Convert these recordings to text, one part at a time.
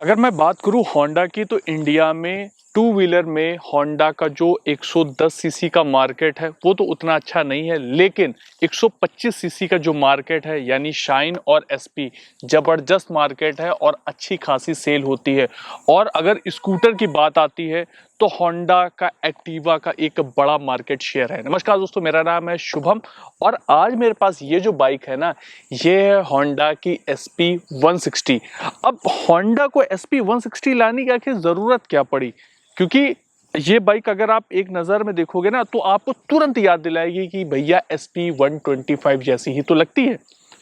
अगर मैं बात करूं होंडा की तो इंडिया में टू व्हीलर में होंडा का जो 110 सीसी का मार्केट है वो तो उतना अच्छा नहीं है, लेकिन 125 सीसी का जो मार्केट है यानी शाइन और एसपी जबरदस्त मार्केट है और अच्छी खासी सेल होती है। और अगर स्कूटर की बात आती है तो होंडा का एक्टिवा का एक बड़ा मार्केट शेयर है। नमस्कार दोस्तों, मेरा नाम है शुभम और आज मेरे पास ये जो बाइक है ना, ये है होंडा की SP 160। अब होंडा को SP 160 लाने की आखिर जरूरत क्या पड़ी? क्योंकि ये बाइक अगर आप एक नज़र में देखोगे ना तो आपको तुरंत याद दिलाएगी कि भैया SP 125 जैसी ही तो लगती है।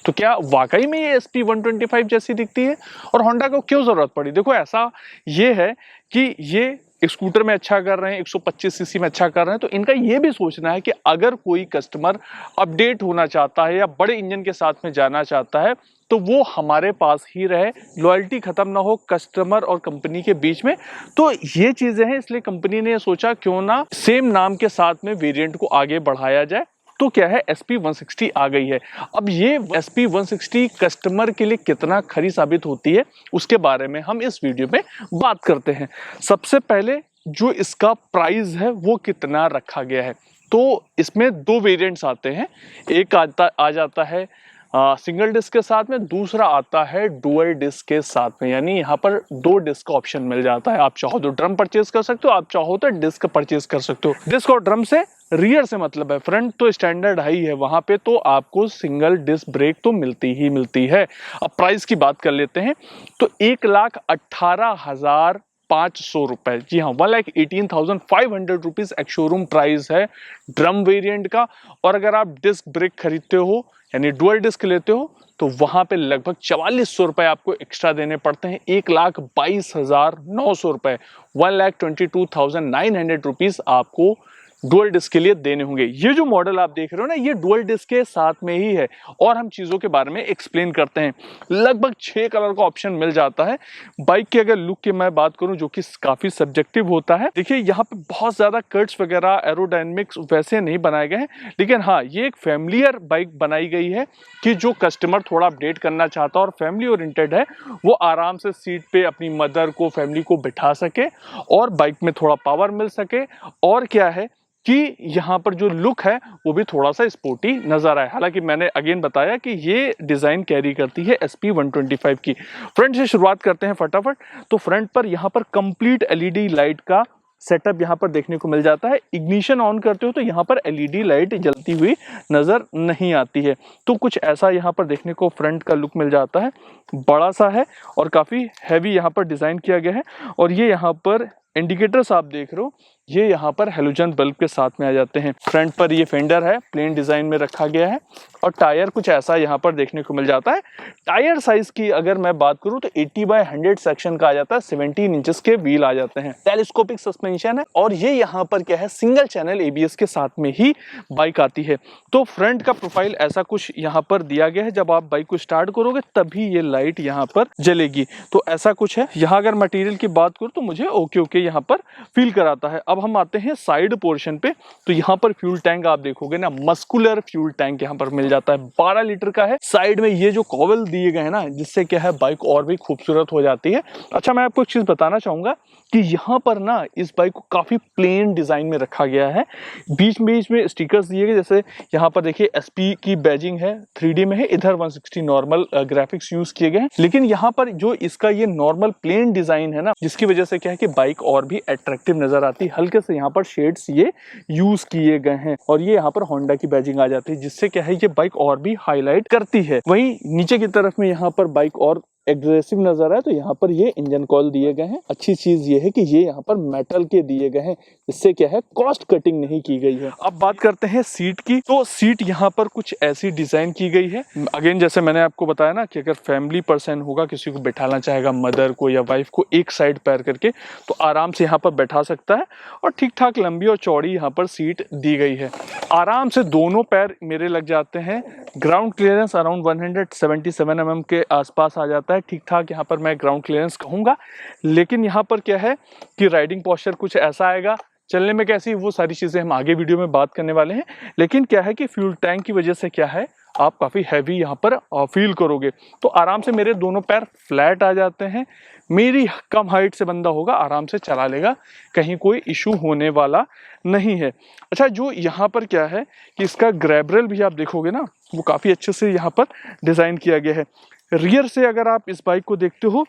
तो क्या वाकई में ये SP 125 जैसी दिखती है? और होंडा को क्यों जरूरत पड़ी? देखो, ऐसा ये है कि ये स्कूटर में अच्छा कर रहे हैं, 125 सीसी में अच्छा कर रहे हैं, तो इनका ये भी सोचना है कि अगर कोई कस्टमर अपडेट होना चाहता है या बड़े इंजन के साथ में जाना चाहता है तो वो हमारे पास ही रहे, लॉयल्टी खत्म ना हो कस्टमर और कंपनी के बीच में। तो ये चीजें हैं, इसलिए कंपनी ने सोचा क्यों ना सेम नाम के साथ में वेरिएंट को आगे बढ़ाया जाए। तो क्या है, SP 160 आ गई है। अब ये SP 160 कस्टमर के लिए कितना खरी साबित होती है उसके बारे में हम इस वीडियो में बात करते हैं। सबसे पहले जो इसका प्राइस है वो कितना रखा गया है, तो इसमें दो वेरिएंट्स आते हैं। एक आ जाता है सिंगल डिस्क के साथ में, दूसरा आता है डुअल डिस्क के साथ में, यानी यहाँ पर दो डिस्क का ऑप्शन मिल जाता है। आप चाहो तो ड्रम परचेज कर सकते हो, आप चाहो तो डिस्क परचेज कर सकते हो। डिस्क और ड्रम से रियर से मतलब है, फ्रंट तो स्टैंडर्ड हाई है, वहां पे तो आपको सिंगल डिस्क ब्रेक तो मिलती ही मिलती है। अब प्राइस की बात कर लेते हैं तो 1,18,500 रुपए, जी हाँ, 1,18,500 रुपीज एक्स-शोरूम प्राइस है ड्रम वेरिएंट का। और अगर आप डिस्क ब्रेक खरीदते हो यानी डुअल डिस्क लेते हो तो वहां पे लगभग 4400 रुपए आपको एक्स्ट्रा देने पड़ते हैं। 1,22,900 रुपए, 1,22,900 रुपीज आपको डुअल डिस्क के लिए देने होंगे। ये जो मॉडल आप देख रहे हो ना, ये डुअल डिस्क के साथ में ही है। और हम चीजों के बारे में एक्सप्लेन करते हैं। लगभग 6 कलर का ऑप्शन मिल जाता है। बाइक की अगर लुक की मैं बात करूं जो कि काफी सब्जेक्टिव होता है, देखिए यहाँ पे बहुत ज्यादा कट्स वगैरह एरोडायनेमिक्स वैसे नहीं बनाए गए हैं, लेकिन हाँ, ये एक फैमिलियर बाइक बनाई गई है कि जो कस्टमर थोड़ा अपडेट करना चाहता है और फैमिली ओरिएंटेड है, वो आराम से सीट पे अपनी मदर को, फैमिली को बिठा सके और बाइक में थोड़ा पावर मिल सके। और क्या है कि यहाँ पर जो लुक है वो भी थोड़ा सा स्पोर्टी नजर आए। हालांकि मैंने अगेन बताया कि ये डिजाइन कैरी करती है SP 125 की। फ्रंट से शुरुआत करते हैं फटाफट। तो फ्रंट पर यहाँ पर कंप्लीट LED लाइट का सेटअप यहाँ पर देखने को मिल जाता है। इग्निशन ऑन करते हो तो यहाँ पर LED लाइट जलती हुई नजर नहीं आती है। तो कुछ ऐसा यहाँ पर देखने को फ्रंट का लुक मिल जाता है। बड़ा सा है और काफी हैवी यहाँ पर डिजाइन किया गया है। और ये यहाँ पर इंडिकेटर्स आप देख रहे हो, ये यहाँ पर हेलोजन बल्ब के साथ में आ जाते हैं। फ्रंट पर ये फेंडर है, प्लेन डिजाइन में रखा गया है। और टायर कुछ ऐसा यहाँ पर देखने को मिल जाता है। टायर साइज की अगर मैं बात करूँ तो 80/100 सेक्शन का आ जाता है। 17 इंचेस के व्हील आ जाते हैं। टेलीस्कोपिक सस्पेंशन है और ये यहाँ पर क्या है, सिंगल चैनल ABS के साथ में ही बाइक आती है। तो फ्रंट का प्रोफाइल ऐसा कुछ यहाँ पर दिया गया है। जब आप बाइक को स्टार्ट करोगे तभी ये लाइट यहाँ पर जलेगी। तो ऐसा कुछ है। यहाँ अगर मटेरियल की बात करूँ तो मुझे ओके यहाँ पर फील कराता है। अब हम आते हैं साइड पोर्शन पे। तो यहाँ पर फ्यूल टैंक आप देखोगे ना, मस्कुलर फ्यूल टैंक यहाँ पर मिल जाता है, 12 लीटर का है। साइड में ये जो कॉवल दिए गए हैं ना, जिससे क्या है बाइक और भी खूबसूरत हो जाती है। अच्छा, मैं आपको एक चीज बताना चाहूंगा कि यहाँ पर ना इस बाइक को काफी प्लेन डिजाइन में रखा गया है। बीच में स्टिकर्स दिए गए, जैसे यहाँ पर देखिए SP की बैजिंग है, 3D में है। इधर 160 नॉर्मल ग्राफिक्स यूज किए गए हैं। लेकिन यहाँ पर जो इसका ये नॉर्मल प्लेन डिजाइन है ना, जिसकी वजह से क्या है कि बाइक और भी अट्रैक्टिव नजर आती है। हल्के से यहाँ पर शेड्स ये यूज किए गए हैं और ये यहाँ पर होंडा की बैजिंग आ जाती है, जिससे क्या है ये बाइक और भी हाईलाइट करती है। वहीं नीचे की तरफ में यहाँ पर बाइक और एग्रेसिव नजर है। तो यहाँ पर ये इंजन कॉइल दिए गए हैं। अच्छी चीज ये है कि ये यहाँ पर मेटल के दिए गए हैं, इससे क्या है कॉस्ट कटिंग नहीं की गई है। अब बात करते हैं सीट की। तो सीट यहाँ पर कुछ ऐसी डिजाइन की गई है। अगेन जैसे मैंने आपको बताया ना कि अगर फैमिली पर्सन होगा, किसी को बैठाना चाहेगा, मदर को या वाइफ को एक साइड पैर करके, तो आराम से यहाँ पर बैठा सकता है। और ठीक ठाक लंबी और चौड़ी यहाँ पर सीट दी गई है। आराम से दोनों पैर मेरे लग जाते हैं। ग्राउंड क्लियरेंस अराउंड 177 mm के आसपास आ जाता है। ठीक ठाक यहाँ पर मैं ग्राउंड क्लियरेंस कहूँगा। लेकिन यहाँ पर क्या है कि राइडिंग पोस्चर कुछ ऐसा आएगा, चलने में कैसी, वो सारी चीज़ें हम आगे वीडियो में बात करने वाले हैं। लेकिन क्या है कि फ्यूल टैंक की वजह से क्या है आप काफ़ी हैवी यहाँ पर फील करोगे। तो आराम से मेरे दोनों पैर फ्लैट आ जाते हैं। मेरी कम हाइट से बंदा होगा आराम से चला लेगा, कहीं कोई इशू होने वाला नहीं है। अच्छा, जो यहाँ पर क्या है कि इसका ग्रैब रेल भी आप देखोगे ना, वो काफ़ी अच्छे से यहाँ पर डिज़ाइन किया गया है। रियर से अगर आप इस बाइक को देखते हो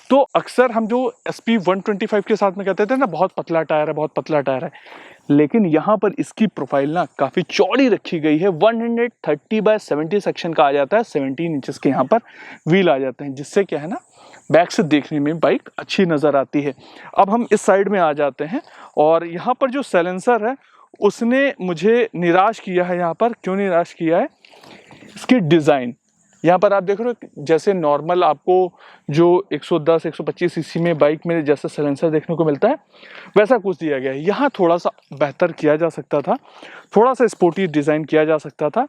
तो अक्सर हम जो SP 125 के साथ में कहते थे ना, बहुत पतला टायर है, बहुत पतला टायर है, लेकिन यहाँ पर इसकी प्रोफाइल ना काफ़ी चौड़ी रखी गई है। 130/70 सेक्शन का आ जाता है, 17 इंचेस के यहाँ पर व्हील आ जाते हैं, जिससे क्या है ना, बैक से देखने में बाइक अच्छी नज़र आती है। अब हम इस साइड में आ जाते हैं और यहाँ पर जो साइलेंसर है उसने मुझे निराश किया है। यहाँ पर क्यों निराश किया है? इसकी डिज़ाइन। यहाँ पर आप देख रहे हो, जैसे नॉर्मल आपको जो 110-125 सीसी में बाइक में जैसा साइलेंसर देखने को मिलता है वैसा कुछ दिया गया है। यहाँ थोड़ा सा बेहतर किया जा सकता था, थोड़ा सा स्पोर्टी डिज़ाइन किया जा सकता था।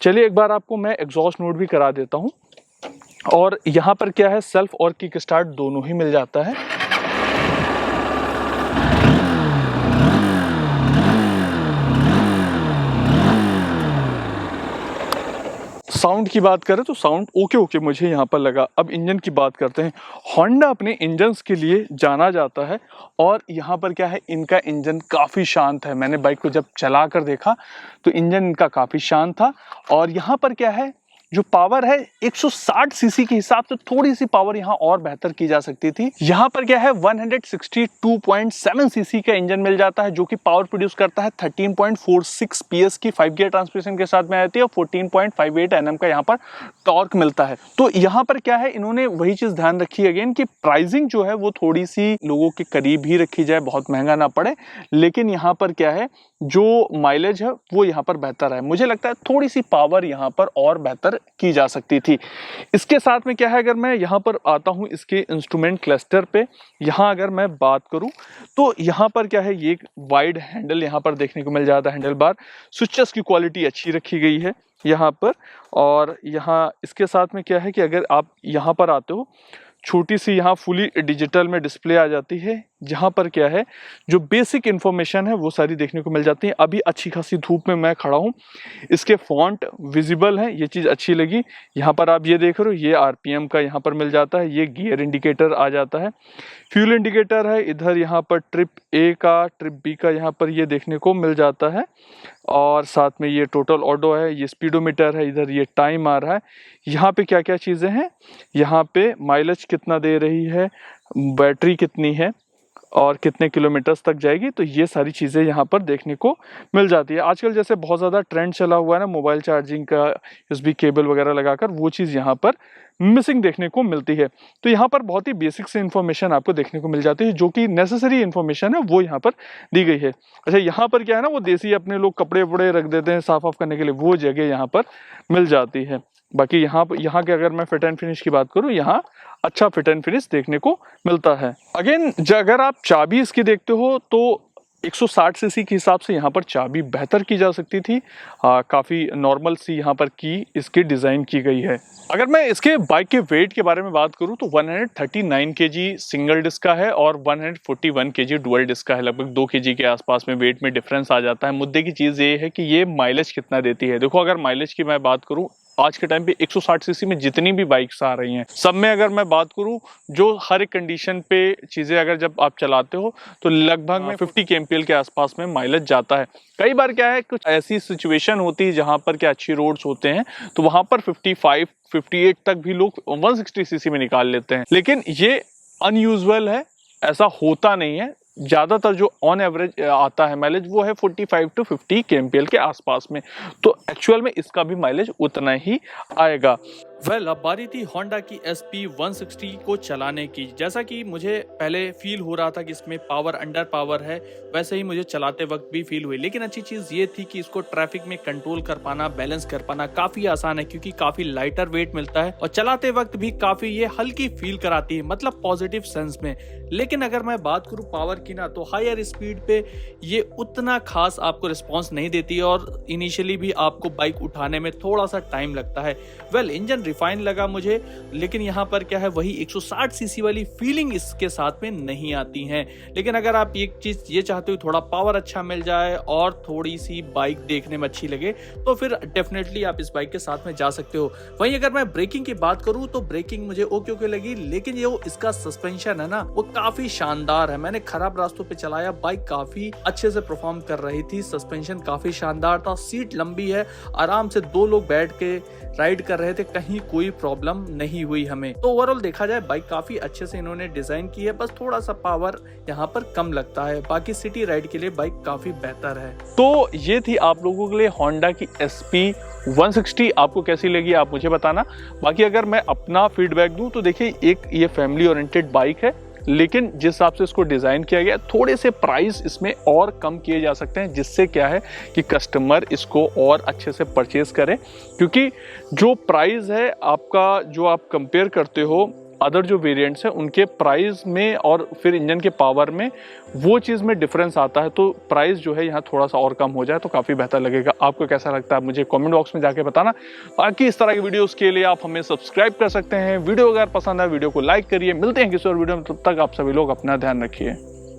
चलिए एक बार आपको मैं एग्जॉस्ट नोट भी करा देता हूँ। और यहाँ पर क्या है, सेल्फ और किक स्टार्ट दोनों ही मिल जाता है। साउंड की बात करें तो साउंड ओके मुझे यहाँ पर लगा। अब इंजन की बात करते हैं। होंडा अपने इंजन्स के लिए जाना जाता है और यहाँ पर क्या है, इनका इंजन काफ़ी शांत है। मैंने बाइक को जब चला कर देखा तो इंजन इनका काफ़ी शांत था। और यहाँ पर क्या है, जो पावर है 160 सीसी के हिसाब से थोड़ी सी पावर यहाँ और बेहतर की जा सकती थी। यहाँ पर क्या है, 162.7 सीसी का इंजन मिल जाता है, जो कि पावर प्रोड्यूस करता है 13.46 PS की 5 गियर ट्रांसमिशन के साथ में आती है और 14.58 Nm का यहाँ पर टॉर्क मिलता है। तो यहाँ पर क्या है, इन्होंने वही चीज ध्यान रखी अगेन कि प्राइसिंग जो है वो थोड़ी सी लोगों के करीब ही रखी जाए, बहुत महंगा ना पड़े। लेकिन यहाँ पर क्या है, जो माइलेज है वो यहाँ पर बेहतर है। मुझे लगता है थोड़ी सी पावर यहाँ पर और बेहतर की जा सकती थी। इसके साथ में क्या है, अगर मैं यहाँ पर आता हूँ इसके इंस्ट्रूमेंट क्लस्टर पे, यहाँ अगर मैं बात करूँ तो यहाँ पर क्या है, ये एक वाइड हैंडल यहाँ पर देखने को मिल जाता है। हैंडल बार स्विचेस की क्वालिटी अच्छी रखी गई है यहाँ पर। और यहाँ इसके साथ में क्या है कि अगर आप यहाँ पर आते हो, छोटी सी यहाँ फुली डिजिटल में डिस्प्ले आ जाती है, जहाँ पर क्या है, जो बेसिक इन्फॉर्मेशन है वो सारी देखने को मिल जाती है। अभी अच्छी खासी धूप में मैं खड़ा हूँ, इसके फॉन्ट विजिबल है, ये चीज़ अच्छी लगी। यहाँ पर आप ये देख रहे हो, ये RPM का यहाँ पर मिल जाता है, ये गियर इंडिकेटर आ जाता है, फ्यूल इंडिकेटर है इधर, यहाँ पर ट्रिप A का ट्रिप B का यहाँ पर ये देखने को मिल जाता है। और साथ में ये टोटल ऑडो है, ये स्पीडोमीटर है, इधर ये टाइम आ रहा है। यहाँ पे क्या क्या चीज़ें हैं, यहाँ पे माइलेज कितना दे रही है, बैटरी कितनी है और कितने किलोमीटर्स तक जाएगी, तो ये सारी चीज़ें यहाँ पर देखने को मिल जाती है। आजकल जैसे बहुत ज़्यादा ट्रेंड चला हुआ है ना मोबाइल चार्जिंग का, USB केबल वगैरह लगाकर, वो चीज़ यहाँ पर मिसिंग देखने को मिलती है। तो यहाँ पर बहुत ही बेसिक से इन्फॉर्मेशन आपको देखने को मिल जाती है, जो कि नेसेसरी इन्फॉर्मेशन है वो यहाँ पर दी गई है। अच्छा, यहाँ पर क्या है ना, वो देसी अपने लोग कपड़े वपड़े रख देते हैं साफ ऑफ करने के लिए, वो जगह यहाँ पर मिल जाती है। बाकी यहाँ के अगर मैं फिट एंड फिनिश की बात करूँ, यहाँ अच्छा फिट एंड फिनिश देखने को मिलता है। अगेन अगर आप चाबी इसकी देखते हो तो 160 सीसी के हिसाब से यहाँ पर चाबी बेहतर की जा सकती थी। काफ़ी नॉर्मल सी यहाँ पर की इसकी डिज़ाइन की गई है। अगर मैं इसके बाइक के वेट के बारे में बात करूँ तो 139 kg सिंगल डिस्क का है और 141 kg डुअल डिस्क का है। लगभग 2 kg के आसपास में वेट में डिफरेंस आ जाता है। मुद्दे की चीज़ ये है कि ये माइलेज कितना देती है। देखो, अगर माइलेज की मैं बात करूँ, आज के टाइम पे 160 सीसी में जितनी भी बाइक्स आ रही हैं, सब में अगर मैं बात करूं, जो हर एक कंडीशन पे चीज़ें अगर जब आप चलाते हो तो लगभग में 50 kmpl के आसपास में माइलेज जाता है। कई बार क्या है, कुछ ऐसी सिचुएशन होती है जहां पर क्या अच्छी रोड्स होते हैं तो वहां पर 55, 58 तक भी लोग 160 सीसी में निकाल लेते हैं। लेकिन ये अनयूजुअल है, ऐसा होता नहीं है। ज़्यादातर जो ऑन एवरेज आता है माइलेज वो है 45 to 50 kmpl के आसपास में। तो एक्चुअल में इसका भी माइलेज उतना ही आएगा। अब बारी थी होंडा की SP 160 को चलाने की। जैसा कि मुझे पहले फील हो रहा था कि इसमें पावर अंडर पावर है, वैसे ही मुझे चलाते वक्त भी फील हुई। लेकिन अच्छी चीज़ ये थी कि इसको ट्रैफिक में कंट्रोल कर पाना, बैलेंस कर पाना काफ़ी आसान है, क्योंकि काफ़ी लाइटर वेट मिलता है और चलाते वक्त भी काफ़ी ये हल्की फील कराती है, मतलब पॉजिटिव सेंस में। लेकिन अगर मैं बात करूँ पावर की ना, तो हायर स्पीड पे ये उतना खास आपको रिस्पॉन्स नहीं देती और इनिशियली भी आपको बाइक उठाने में थोड़ा सा टाइम लगता है। इंजन रिफाइन लगा मुझे, लेकिन यहाँ पर क्या है वही 160 सीसी वाली फीलिंग इसके साथ में नहीं आती है। लेकिन अगर आप एक चीज ये चाहते हो थोड़ा पावर अच्छा मिल जाए और थोड़ी सी बाइक देखने में अच्छी लगे, तो फिर डेफिनेटली आप इस बाइक के साथ में जा सकते हो। वहीं अगर मैं ब्रेकिंग की बात करूं तो ब्रेकिंग मुझे ओके ओके लगी, लेकिन ये इसका सस्पेंशन है ना वो काफी शानदार है। मैंने खराब रास्तों पे चलाया, बाइक काफी अच्छे से परफॉर्म कर रही थी, सस्पेंशन काफी शानदार था, सीट लंबी है, आराम से 2 लोग बैठ के राइड कर रहे थे, कहीं कोई प्रॉब्लम नहीं हुई हमें। तो ओवरऑल देखा जाए बाइक काफी अच्छे से इन्होंने डिजाइन की है, बस थोड़ा सा पावर यहाँ पर कम लगता है, बाकी सिटी राइड के लिए बाइक काफी बेहतर है। तो ये थी आप लोगों के लिए होंडा की SP 160। आपको कैसी लगी आप मुझे बताना। बाकी अगर मैं अपना फीडबैक दूं तो देखिए, एक ये फैमिली ओरिएंटेड बाइक है, लेकिन जिस हिसाब से इसको डिज़ाइन किया गया थोड़े से प्राइस इसमें और कम किए जा सकते हैं, जिससे क्या है कि कस्टमर इसको और अच्छे से परचेज करें। क्योंकि जो प्राइस है आपका, जो आप कंपेयर करते हो अदर जो वेरिएंट्स हैं उनके प्राइस में और फिर इंजन के पावर में, वो चीज़ में डिफरेंस आता है। तो प्राइस जो है यहाँ थोड़ा सा और कम हो जाए तो काफ़ी बेहतर लगेगा। आपको कैसा लगता है मुझे कमेंट बॉक्स में जाके बताना। बाकी इस तरह की वीडियोस के लिए आप हमें सब्सक्राइब कर सकते हैं। वीडियो अगर पसंद है वीडियो को लाइक करिए। मिलते हैं किसी और वीडियो में, तब तक आप सभी लोग अपना ध्यान रखिए।